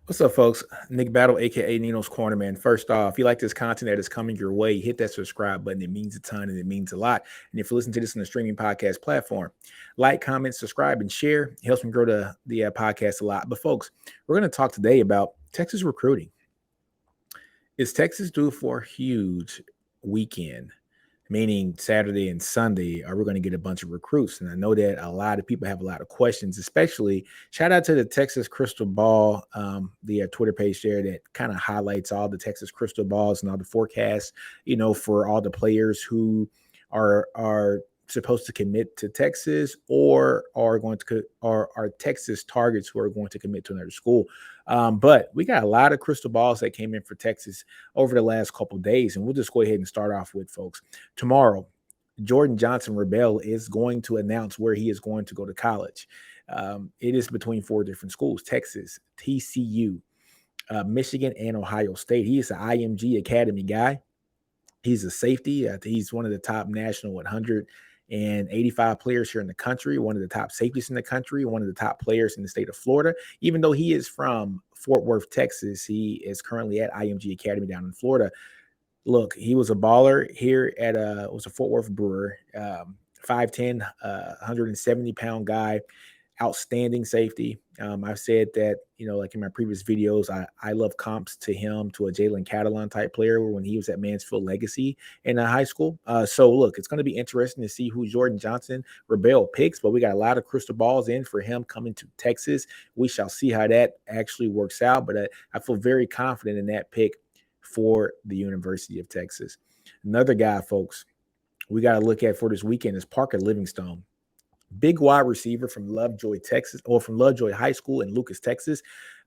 What's up, folks? Nick Battle, aka NinosCorner, man. First off, if you like this content that is coming your way, hit that subscribe button. It means a ton and it means a lot. And if you listen to this on a streaming podcast platform, like, comment, subscribe, and share. It helps me grow the podcast a lot. But, folks, we're going to talk today about Texas recruiting. Is Texas due for a huge weekend? Meaning Saturday and Sunday, are we going to get a bunch of recruits? And I know that a lot of people have a lot of questions, especially shout out to the Texas Crystal Ball, the Twitter page there that kind of highlights all the Texas Crystal Balls and all the forecasts, for all the players who are supposed to commit to Texas or are going to are Texas targets who are going to commit to another school. But we got a lot of crystal balls that came in for Texas over the last couple of days, and we'll just go ahead and start off with, folks. Tomorrow, Jordan Johnson Rebel is going to announce where he is going to go to college. It is between four different schools: Texas, TCU, Michigan, and Ohio State. He is an IMG Academy guy. He's a safety. He's one of the top national 185 players here in the country, one of the top safeties in the country, one of the top players in the state of Florida. Even though he is from Fort Worth, Texas, he is currently at IMG Academy down in Florida. Look, he was a baller here at was a Fort Worth Brewer, 5'10", 170-pound guy, outstanding safety. I've said that, like in my previous videos, I love comps to him, to a Jalen Catalon type player when he was at Mansfield Legacy in high school. So look, it's going to be interesting to see who Jordan Johnson Rebel picks, but we got a lot of crystal balls in for him coming to Texas. We shall see how that actually works out, but I feel very confident in that pick for the University of Texas. Another guy, folks, we got to look at for this weekend is Parker Livingstone. Big wide receiver from Lovejoy, Texas, or from Lovejoy High School in Lucas, Texas.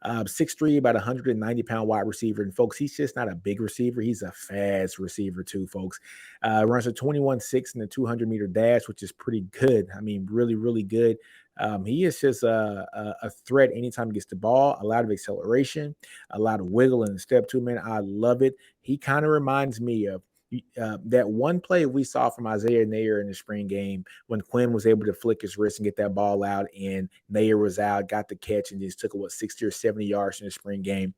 6'3", about 190-pound wide receiver. And, folks, he's just not a big receiver. He's a fast receiver, too, folks. Runs a 21.6 in the 200-meter dash, which is pretty good. I mean, really, really good. He is just a threat anytime he gets the ball. A lot of acceleration, a lot of wiggle in the step, too, man. I love it. He kind of reminds me of that one play we saw from Isaiah Nayer in the spring game when Quinn was able to flick his wrist and get that ball out, and Nayer was out, got the catch, and just took it, 60 or 70 yards in the spring game.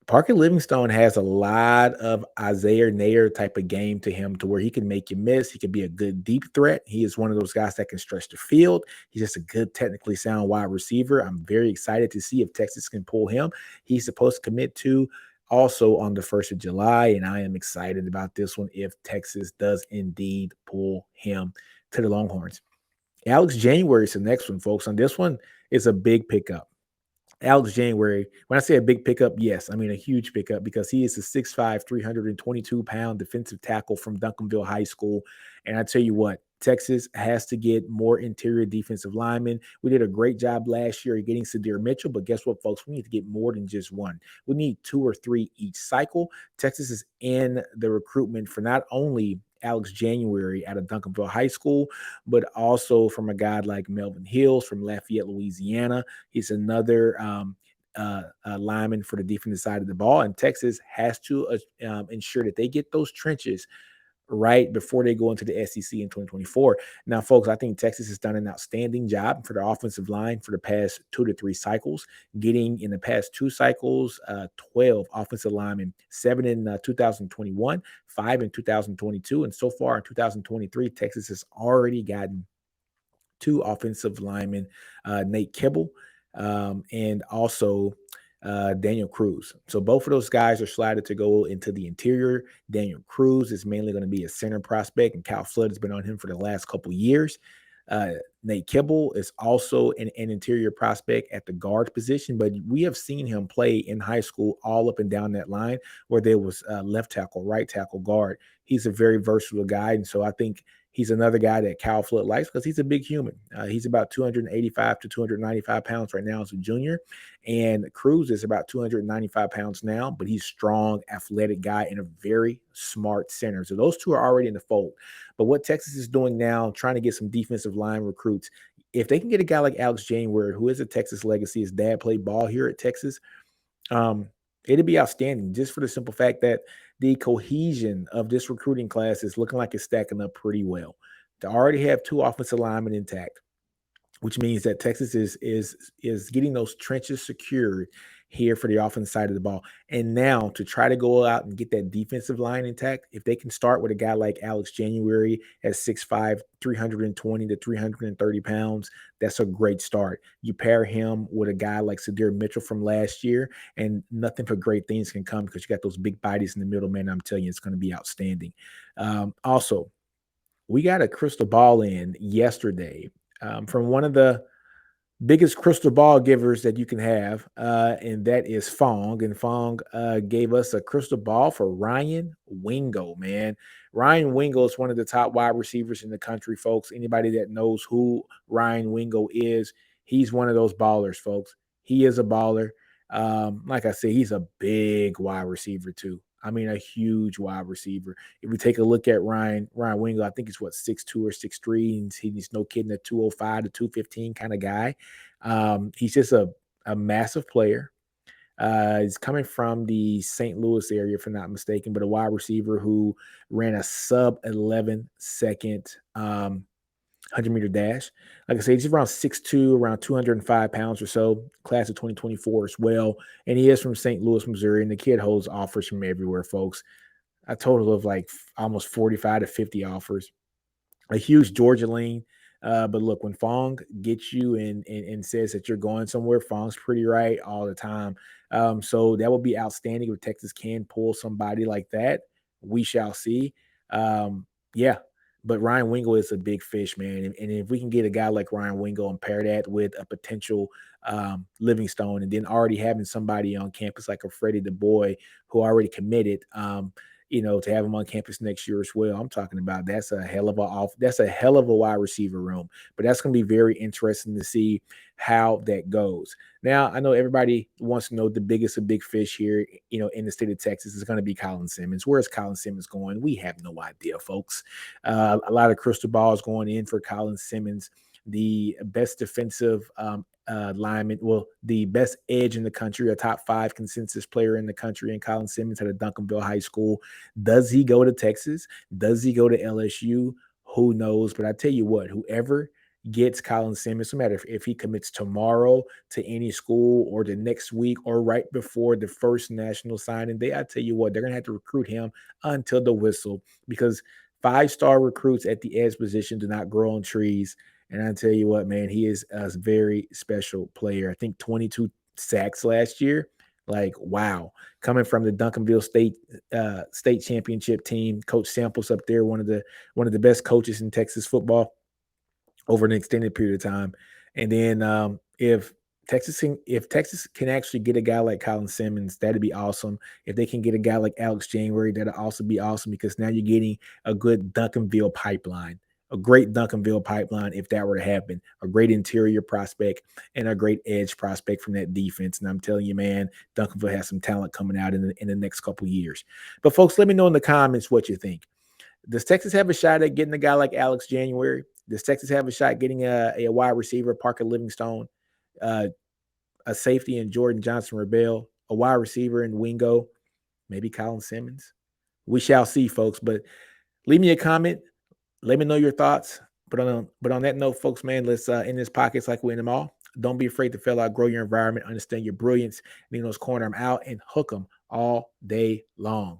Parker Livingstone has a lot of Isaiah Nayer type of game to him, to where he can make you miss. He can be a good deep threat. He is one of those guys that can stretch the field. He's just a good, technically sound wide receiver. I'm very excited to see if Texas can pull him. He's supposed to commit to also on the 1st of July, and I am excited about this one if Texas does indeed pull him to the Longhorns. Alex January is the next one, folks. On this one is a big pickup. Alex January, when I say a big pickup, yes, I mean a huge pickup, because he is a 6'5", 322-pound defensive tackle from Duncanville High School. And I tell you what, Texas has to get more interior defensive linemen. We did a great job last year getting Sadir Mitchell, but guess what, folks? We need to get more than just one. We need 2 or 3 each cycle. Texas is in the recruitment for not only Alex January out of Duncanville High School, but also from a guy like Melvin Hills from Lafayette, Louisiana. He's another lineman for the defensive side of the ball, and Texas has to ensure that they get those trenches right before they go into the SEC in 2024. Now, folks, I think Texas has done an outstanding job for their offensive line for the past 2 to 3 cycles, getting in the past 2 cycles 12 offensive linemen, 7 in 2021, 5 in 2022, and so far in 2023, Texas has already gotten 2 offensive linemen, Nate Kibble, and also Daniel Cruz. So both of those guys are slotted to go into the interior. Daniel Cruz is mainly going to be a center prospect, and Cal Flood has been on him for the last couple years. Nate Kibble is also an interior prospect at the guard position, but we have seen him play in high school all up and down that line, where there was left tackle, right tackle, guard. He's a very versatile guy, and so I think he's another guy that Cal Flood likes because he's a big human. He's about 285 to 295 pounds right now as a junior, and Cruz is about 295 pounds now, but he's strong, athletic guy, and a very smart center. So those two are already in the fold. But what Texas is doing now, trying to get some defensive line recruits, if they can get a guy like Alex January, who is a Texas legacy, his dad played ball here at Texas, it'd be outstanding, just for the simple fact that the cohesion of this recruiting class is looking like it's stacking up pretty well. To already have 2 offensive linemen intact, which means that Texas is getting those trenches secured. here for the offensive side of the ball. And now to try to go out and get that defensive line intact, if they can start with a guy like Alex January at 6'5", 320 to 330 pounds, that's a great start. You pair him with a guy like Sadir Mitchell from last year, and nothing but great things can come because you got those big bodies in the middle, man. I'm telling you, it's going to be outstanding. Also, we got a crystal ball in yesterday from one of the biggest crystal ball givers that you can have, and that is Fong. And Fong gave us a crystal ball for Ryan Wingo, man. Ryan Wingo is one of the top wide receivers in the country, folks. Anybody that knows who Ryan Wingo is, he's one of those ballers, folks. He is a baller. Like I said, he's a big wide receiver too. I mean, a huge wide receiver. If we take a look at Ryan Wingo, I think he's what 6'2" or 6'3", and he's no kidding, a 205 to 215 kind of guy. He's just a massive player. He's coming from the St. Louis area, if I'm not mistaken, but a wide receiver who ran a sub 11 second 100-meter dash. Like I said, he's around 6'2", around 205 pounds or so, class of 2024 as well. And he is from St. Louis, Missouri, and the kid holds offers from everywhere, folks. A total of like almost 45 to 50 offers. A huge Georgia lean. But look, when Fong gets you and says that you're going somewhere, Fong's pretty right all the time. So that would be outstanding if Texas can pull somebody like that. We shall see. Yeah, but Ryan Wingo is a big fish, man. And if we can get a guy like Ryan Wingo and pair that with a potential Livingstone, and then already having somebody on campus like a Freddie the Boy who already committed, to have him on campus next year as well. I'm talking about that's a hell of a wide receiver room. But that's going to be very interesting to see how that goes. Now, I know everybody wants to know the biggest of big fish here, in the state of Texas is going to be Colin Simmons. Where is Colin Simmons going? We have no idea, folks. A lot of crystal balls going in for Colin Simmons, the best defensive lineman, the best edge in the country, a top 5 consensus player in the country, and Colin Simmons at Duncanville High School. Does he go to Texas? Does he go to LSU? Who knows? But I tell you what, whoever gets Colin Simmons, no matter if he commits tomorrow to any school or the next week or right before the first national signing day, I tell you what, they're going to have to recruit him until the whistle, because 5-star recruits at the edge position do not grow on trees. And I tell you what, man, he is a very special player. I think 22 sacks last year. Like, wow. Coming from the Duncanville State championship team, Coach Samples up there, one of the best coaches in Texas football over an extended period of time. And then if Texas can actually get a guy like Colin Simmons, that'd be awesome. If they can get a guy like Alex January, that'd also be awesome, because now you're getting a good Duncanville pipeline. A great Duncanville pipeline, if that were to happen, a great interior prospect and a great edge prospect from that defense. And I'm telling you, man, Duncanville has some talent coming out in the next couple of years. But folks, let me know in the comments what you think. Does Texas have a shot at getting a guy like Alex January? Does Texas have a shot getting a wide receiver, Parker Livingstone, a safety in Jordan Johnson-Rebel, a wide receiver in Wingo, maybe Colin Simmons? We shall see, folks. But leave me a comment. Let me know your thoughts. But on that note, folks, man, let's end this podcast like we end them all. Don't be afraid to fill out, grow your environment, understand your brilliance. Ninos Corner, I'm out, and hook them all day long.